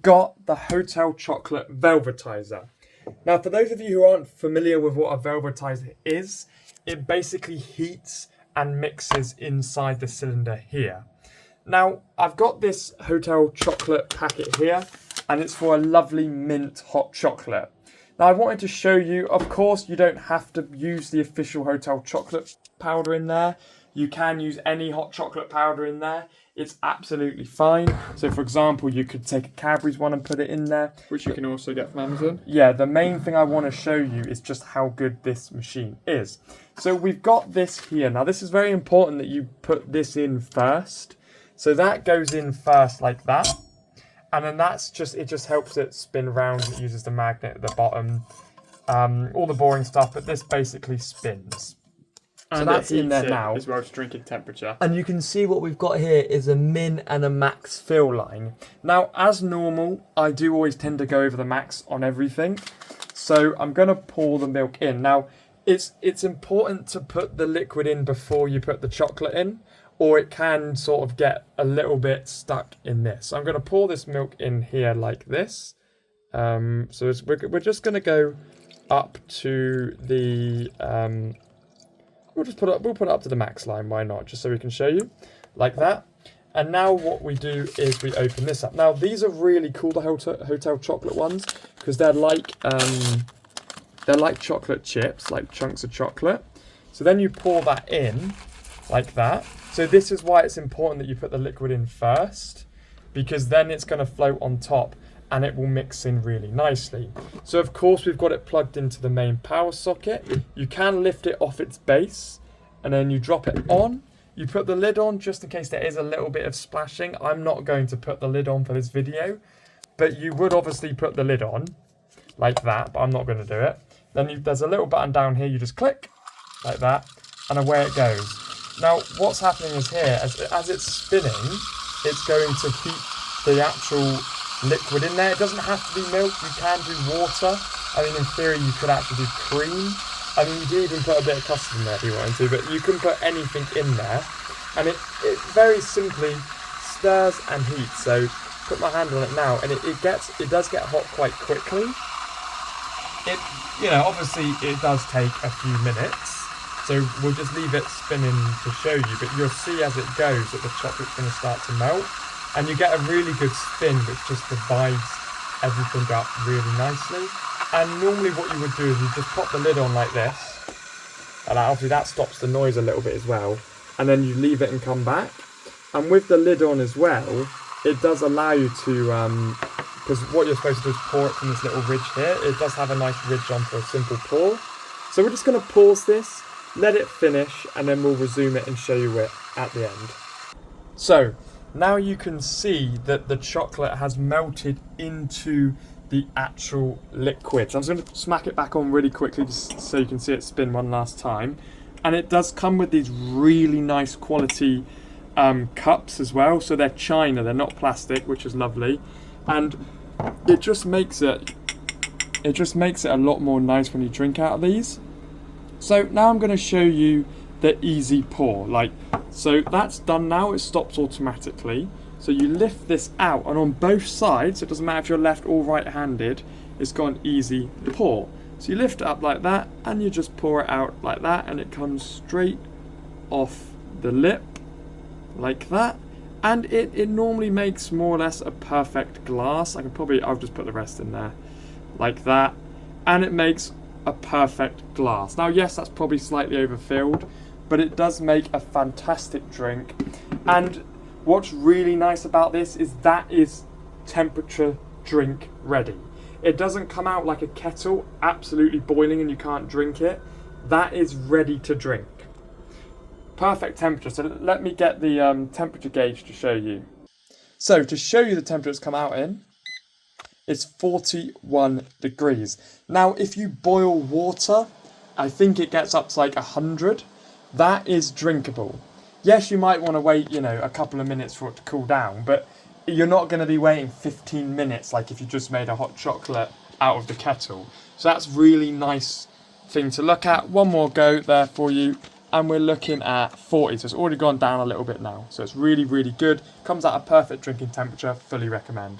got the Hotel Chocolate Velvetizer. Now, for those of you who aren't familiar with what a velvetizer is, it basically heats and mixes inside the cylinder here. Now, I've got this Hotel Chocolate packet here, and it's for a lovely mint hot chocolate. Now, I wanted to show you, of course, you don't have to use the official Hotel Chocolate powder in there. You can use any hot chocolate powder in there. It's absolutely fine. So, for example, you could take a Cadbury's one and put it in there. Which you can also get from Amazon. Yeah, the main thing I want to show you is just how good this machine is. So we've got this here. Now, this is very important that you put this in first. So that goes in first like that. And then it just helps it spin around. It uses the magnet at the bottom. All the boring stuff, but this basically spins. And so that's in there now. As well as drinking temperature. And you can see what we've got here is a min and a max fill line. Now, as normal, I do always tend to go over the max on everything. So I'm going to pour the milk in. Now, it's important to put the liquid in before you put the chocolate in, or it can sort of get a little bit stuck in this. So I'm going to pour this milk in here like this. We're just going to go up to the... we'll put it up to the max line, why not? Just so we can show you, like that. And now what we do is we open this up. Now these are really cool, the Hotel Chocolate ones, because they're like chocolate chips, like chunks of chocolate. So then you pour that in, like that. So this is why it's important that you put the liquid in first, because then it's going to float on top and it will mix in really nicely. So of course we've got it plugged into the main power socket. You can lift it off its base and then you drop it on. You put the lid on just in case there is a little bit of splashing. I'm not going to put the lid on for this video, but you would obviously put the lid on like that, but I'm not going to do it. Then there's a little button down here, you just click like that and away it goes. Now what's happening is here, as it's spinning, it's going to heat the actual liquid in there. It doesn't have to be milk, you can do water. I mean, in theory you could actually do cream. I mean, you do even put a bit of custard in there if you wanted to, but you can put anything in there. And it very simply stirs and heats. So put my hand on it now and it does get hot quite quickly. Obviously it does take a few minutes. So we'll just leave it spinning to show you, but you'll see as it goes that the chocolate's going to start to melt. And you get a really good spin, which just divides everything up really nicely. And normally what you would do is you just pop the lid on like this. And obviously that stops the noise a little bit as well. And then you leave it and come back. And with the lid on as well, it does allow you to, because what you're supposed to do is pour it from this little ridge here. It does have a nice ridge on for a simple pour. So we're just going to pause this, let it finish, and then we'll resume it and show you it at the end. So, now you can see that the chocolate has melted into the actual liquid. So I'm just going to smack it back on really quickly just so you can see it spin one last time. And it does come with these really nice quality cups as well. So they're china, they're not plastic, which is lovely. And it just makes it a lot more nice when you drink out of these. So now I'm going to show you the easy pour. So that's done now, it stops automatically. So you lift this out and on both sides, it doesn't matter if you're left or right-handed, it's got an easy pour. So you lift it up like that and you just pour it out like that and it comes straight off the lip like that. And it normally makes more or less a perfect glass. I'll just put the rest in there like that. And it makes a perfect glass. Now yes, that's probably slightly overfilled, but it does make a fantastic drink. And what's really nice about this is that is temperature drink ready. It doesn't come out like a kettle, absolutely boiling and you can't drink it. That is ready to drink. Perfect temperature. So let me get the temperature gauge to show you. So to show you the temperature it's come out in, it's 41 degrees. Now if you boil water, I think it gets up to like 100. That is drinkable. Yes, you might want to wait, a couple of minutes for it to cool down, but you're not going to be waiting 15 minutes like if you just made a hot chocolate out of the kettle. So that's really nice thing to look at. One more go there for you, and we're looking at 40. So it's already gone down a little bit now. So it's really, really good. Comes at a perfect drinking temperature. Fully recommend.